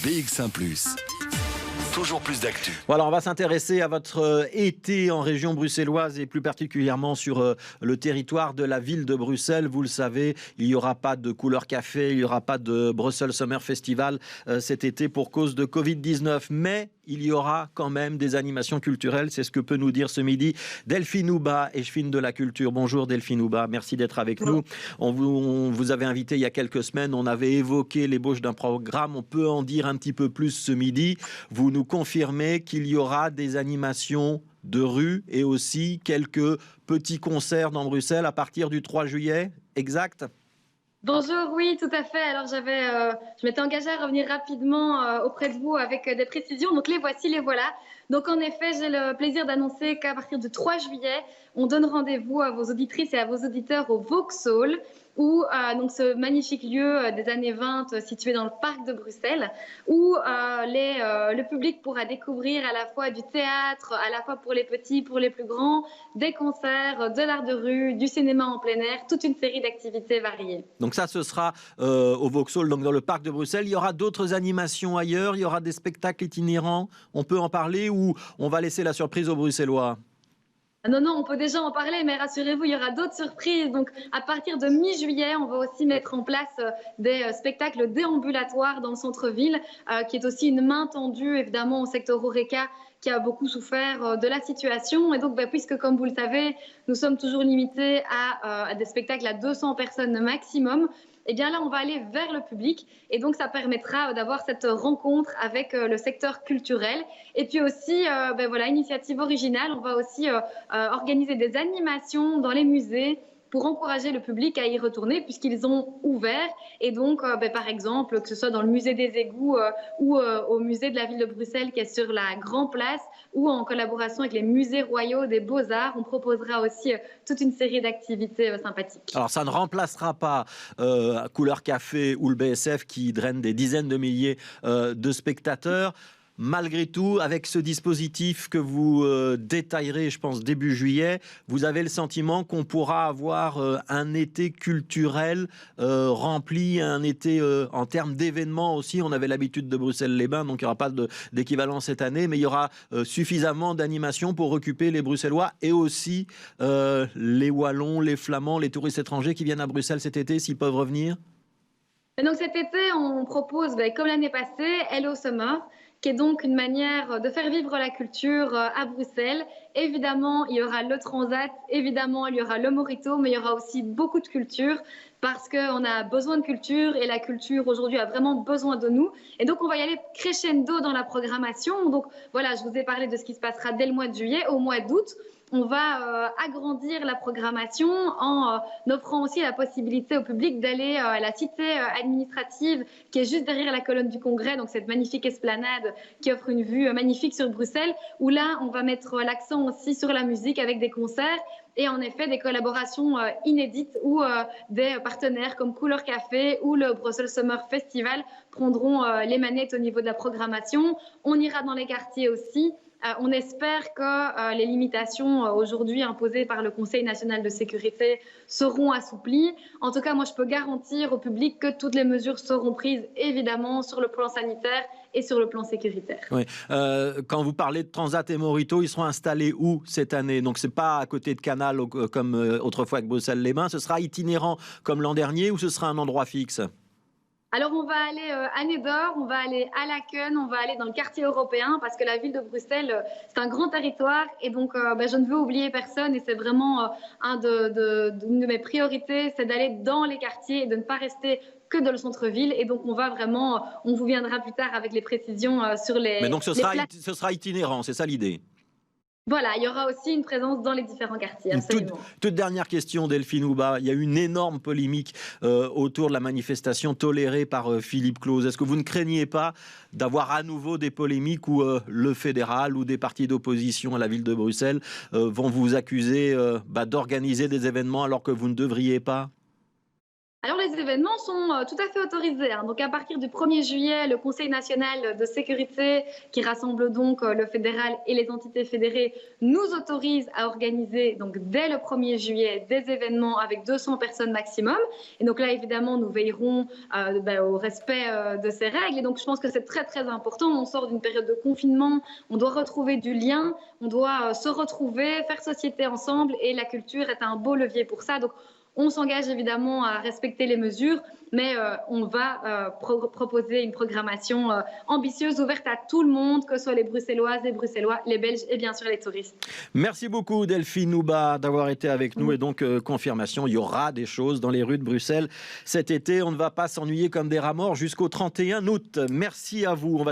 BX1 ⁇ toujours plus d'actu. Voilà, on va s'intéresser à votre été en région bruxelloise et plus particulièrement sur le territoire de la ville de Bruxelles. Vous le savez, il n'y aura pas de couleur café, il n'y aura pas de Brussels Summer Festival cet été pour cause de Covid-19. Mais il y aura quand même des animations culturelles. C'est ce que peut nous dire ce midi Delphine Houba, échevine de la culture. Bonjour Delphine Houba, merci d'être avec nous. On vous avait invité il y a quelques semaines, on avait évoqué l'ébauche d'un programme. On peut en dire un petit peu plus ce midi. Vous nous confirmez qu'il y aura des animations de rue et aussi quelques petits concerts dans Bruxelles à partir du 3 juillet, exact ? Bonjour, oui, tout à fait. Alors, je m'étais engagée à revenir rapidement auprès de vous avec des précisions. Donc, les voici, les voilà. Donc, en effet, j'ai le plaisir d'annoncer qu'à partir du 3 juillet, on donne rendez-vous à vos auditrices et à vos auditeurs au Vauxhall, où donc ce magnifique lieu des années 20 situé dans le parc de Bruxelles, où le public pourra découvrir à la fois du théâtre, à la fois pour les petits, pour les plus grands, des concerts, de l'art de rue, du cinéma en plein air, toute une série d'activités variées. Donc ça, ce sera au Vauxhall, donc dans le parc de Bruxelles. Il y aura d'autres animations ailleurs, il y aura des spectacles itinérants. On peut en parler ou on va laisser la surprise aux Bruxellois ? Non, on peut déjà en parler, mais rassurez-vous, il y aura d'autres surprises. Donc, à partir de mi-juillet, on va aussi mettre en place des spectacles déambulatoires dans le centre-ville, qui est aussi une main tendue, évidemment, au secteur HoReCa, qui a beaucoup souffert de la situation. Et donc, puisque, comme vous le savez, nous sommes toujours limités à des spectacles à 200 personnes maximum, eh bien là, on va aller vers le public et donc ça permettra d'avoir cette rencontre avec le secteur culturel. Et puis aussi, voilà, initiative originale, on va aussi organiser des animations dans les musées pour encourager le public à y retourner puisqu'ils ont ouvert. Et donc, par exemple, que ce soit dans le musée des égouts ou au musée de la ville de Bruxelles qui est sur la Grand Place ou en collaboration avec les musées royaux des Beaux-Arts, on proposera aussi toute une série d'activités sympathiques. Alors, ça ne remplacera pas Couleur Café ou le BSF qui draine des dizaines de milliers de spectateurs. Malgré tout, avec ce dispositif que vous détaillerez, je pense, début juillet, vous avez le sentiment qu'on pourra avoir un été culturel rempli, un été en termes d'événements aussi. On avait l'habitude de Bruxelles-les-Bains, donc il n'y aura pas d'équivalent cette année, mais il y aura suffisamment d'animations pour occuper les Bruxellois et aussi les Wallons, les Flamands, les touristes étrangers qui viennent à Bruxelles cet été, s'ils peuvent revenir. Et donc cet été, on propose, comme l'année passée, Hello Summer, qui est donc une manière de faire vivre la culture à Bruxelles. Évidemment, il y aura le Transat, évidemment, il y aura le Morito, mais il y aura aussi beaucoup de culture parce qu'on a besoin de culture et la culture aujourd'hui a vraiment besoin de nous. Et donc, on va y aller crescendo dans la programmation. Donc, voilà, je vous ai parlé de ce qui se passera dès le mois de juillet. Au mois d'août, on va agrandir la programmation en offrant aussi la possibilité au public d'aller à la cité administrative qui est juste derrière la colonne du Congrès, donc cette magnifique esplanade qui offre une vue magnifique sur Bruxelles, où là, on va mettre l'accent aussi sur la musique avec des concerts et en effet des collaborations inédites où des partenaires comme Couleur Café ou le Brussels Summer Festival prendront les manettes au niveau de la programmation. On ira dans les quartiers aussi. On espère que les limitations aujourd'hui imposées par le Conseil national de sécurité seront assouplies. En tout cas, moi, je peux garantir au public que toutes les mesures seront prises, évidemment, sur le plan sanitaire et sur le plan sécuritaire. Oui. Quand vous parlez de Transat et Morito, ils seront installés où cette année? Donc, ce n'est pas à côté de Canal comme autrefois avec Bruxelles-les-Bains. Ce sera itinérant comme l'an dernier ou ce sera un endroit fixe? Alors, on va aller à Nédor, on va aller à Laken, on va aller dans le quartier européen parce que la ville de Bruxelles, c'est un grand territoire et donc je ne veux oublier personne et c'est vraiment une de mes priorités, c'est d'aller dans les quartiers et de ne pas rester que dans le centre-ville. Et donc, on vous viendra plus tard avec les précisions sur les... Mais donc, ce sera itinérant, c'est ça l'idée? Voilà, il y aura aussi une présence dans les différents quartiers. Toute dernière question, Delphine Houba. Il y a eu une énorme polémique autour de la manifestation tolérée par Philippe Claus. Est-ce que vous ne craignez pas d'avoir à nouveau des polémiques où le fédéral ou des partis d'opposition à la ville de Bruxelles vont vous accuser d'organiser des événements alors que vous ne devriez pas? Alors les événements sont tout à fait autorisés. Donc à partir du 1er juillet, le Conseil national de sécurité, qui rassemble donc le fédéral et les entités fédérées, nous autorise à organiser donc dès le 1er juillet des événements avec 200 personnes maximum. Et donc là, évidemment, nous veillerons au respect de ces règles. Et donc je pense que c'est très très important. On sort d'une période de confinement, on doit retrouver du lien, on doit se retrouver, faire société ensemble, et la culture est un beau levier pour ça. Donc on s'engage évidemment à respecter les mesures, mais on va proposer une programmation ambitieuse, ouverte à tout le monde, que ce soit les Bruxelloises, les Bruxellois, les Belges et bien sûr les touristes. Merci beaucoup Delphine Nouba d'avoir été avec nous. Et donc, confirmation, il y aura des choses dans les rues de Bruxelles cet été. On ne va pas s'ennuyer comme des rats morts jusqu'au 31 août. Merci à vous. On va